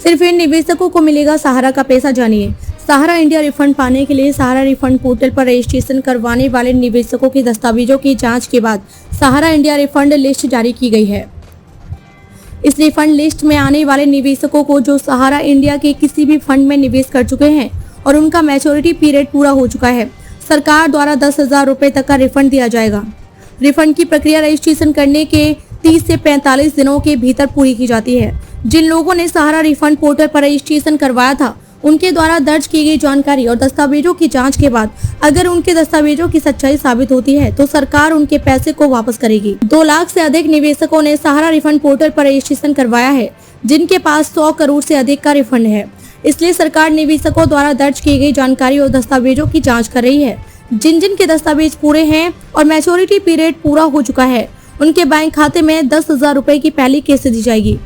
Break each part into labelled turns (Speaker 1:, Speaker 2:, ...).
Speaker 1: सिर्फ इन निवेशकों को मिलेगा सहारा का पैसा। जानिए सहारा इंडिया रिफंड पाने के लिए सहारा रिफंड पोर्टल पर रजिस्ट्रेशन करवाने वाले निवेशकों के दस्तावेजों की जांच के बाद सहारा इंडिया रिफंड लिस्ट जारी की गई है। इस रिफंड लिस्ट में आने वाले निवेशकों को जो सहारा इंडिया के किसी भी फंड में निवेश कर चुके हैं और उनका मैच्योरिटी पीरियड पूरा हो चुका है, सरकार द्वारा 10,000 रुपए तक का रिफंड दिया जाएगा। रिफंड की प्रक्रिया रजिस्ट्रेशन करने के 30 से 45 दिनों के भीतर पूरी की जाती है। जिन लोगों ने सहारा रिफंड पोर्टल पर रजिस्ट्रेशन करवाया था, उनके द्वारा दर्ज की गई जानकारी और दस्तावेजों की जांच के बाद अगर उनके दस्तावेजों की सच्चाई साबित होती है तो सरकार उनके पैसे को वापस करेगी। 2 लाख से अधिक निवेशकों ने सहारा रिफंड पोर्टल पर रजिस्ट्रेशन करवाया है, जिनके पास 100 करोड़ से अधिक का रिफंड है। इसलिए सरकार निवेशकों द्वारा दर्ज की गई जानकारी और दस्तावेजों की जाँच कर रही है। जिन जिन के दस्तावेज पूरे हैं और मैच्योरिटी पीरियड पूरा हो चुका है, उनके बैंक खाते में 10,000 रुपए की पहली किस्त दी जाएगी।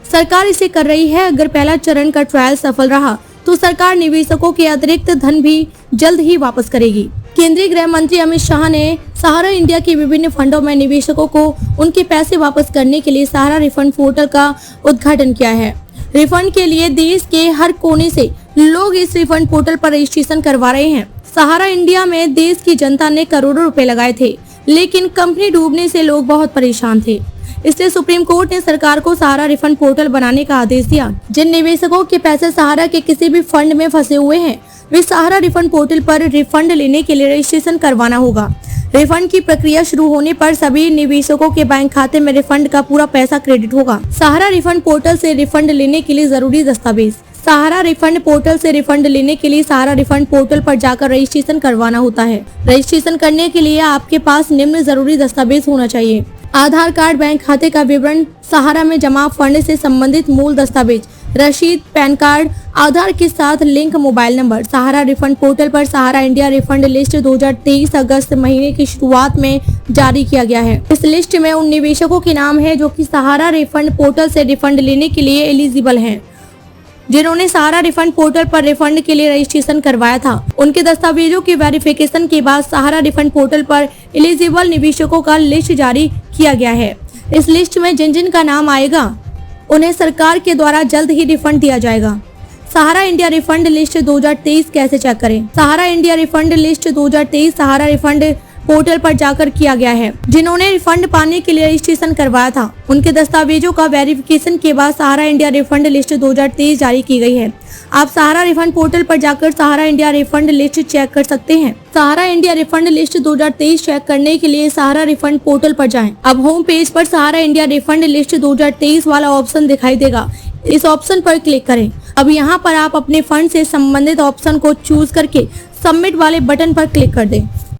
Speaker 1: सरकार इसे कर रही है। अगर पहला चरण का ट्रायल सफल रहा तो सरकार निवेशकों के अतिरिक्त धन भी जल्द ही वापस करेगी। केंद्रीय गृह मंत्री अमित शाह ने सहारा इंडिया के विभिन्न फंडों में निवेशकों को उनके पैसे वापस करने के लिए सहारा रिफंड पोर्टल का उद्घाटन किया है। रिफंड के लिए देश के हर कोने से लोग इस रिफंड पोर्टल पर रजिस्ट्रेशन करवा रहे हैं। सहारा इंडिया में देश की जनता ने करोड़ों रुपए लगाए थे, लेकिन कंपनी डूबने से लोग बहुत परेशान थे। इसलिए सुप्रीम कोर्ट ने सरकार को सहारा रिफंड पोर्टल बनाने का आदेश दिया। जिन निवेशकों के पैसे सहारा के किसी भी फंड में फंसे हुए हैं, वे सहारा रिफंड पोर्टल पर रिफंड लेने के लिए रजिस्ट्रेशन करवाना होगा। रिफंड की प्रक्रिया शुरू होने पर सभी निवेशकों के बैंक खाते में रिफंड का पूरा पैसा क्रेडिट होगा। सहारा रिफंड पोर्टल से रिफंड लेने के लिए जरूरी दस्तावेज। सहारा रिफंड पोर्टल से रिफंड लेने के लिए सहारा रिफंड पोर्टल पर जाकर रजिस्ट्रेशन करवाना होता है। रजिस्ट्रेशन करने के लिए आपके पास निम्न जरूरी दस्तावेज होना चाहिए: आधार कार्ड, बैंक खाते का विवरण, सहारा में जमा फंड से संबंधित मूल दस्तावेज, रसीद, पैन कार्ड, आधार के साथ लिंक मोबाइल नंबर। सहारा रिफंड पोर्टल पर सहारा इंडिया रिफंड लिस्ट 2023 अगस्त महीने की शुरुआत में जारी किया गया है। इस लिस्ट में उन निवेशकों के नाम है जो कि सहारा रिफंड पोर्टल से रिफंड लेने के लिए एलिजिबल हैं। जिन्होंने सहारा रिफंड पोर्टल पर रिफंड के लिए रजिस्ट्रेशन करवाया था, उनके दस्तावेजों की वेरिफिकेशन के बाद सहारा रिफंड पोर्टल पर एलिजिबल निवेशकों का लिस्ट जारी किया गया है। इस लिस्ट में जिन जिन का नाम आएगा उन्हें सरकार के द्वारा जल्द ही रिफंड दिया जाएगा। सहारा इंडिया रिफंड लिस्ट 2023 कैसे चेक करें? सहारा इंडिया रिफंड लिस्ट 2023 सहारा रिफंड पोर्टल पर जाकर किया गया है। जिन्होंने रिफंड पाने के लिए रजिस्ट्रेशन करवाया था, उनके दस्तावेजों का वेरिफिकेशन के बाद सहारा इंडिया रिफंड लिस्ट 2023 जारी की गई है। आप सहारा रिफंड पोर्टल पर जाकर सहारा इंडिया रिफंड लिस्ट चेक कर सकते हैं। सहारा इंडिया रिफंड लिस्ट 2023 चेक करने के लिए सहारा रिफंड पोर्टल पर जाएं। अब होम पेज पर सहारा इंडिया रिफंड लिस्ट 2023 वाला ऑप्शन दिखाई देगा। इस ऑप्शन पर क्लिक करें। अब यहाँ पर आप अपने फंड से संबंधित ऑप्शन को चूज करके सबमिट वाले बटन पर क्लिक कर दें।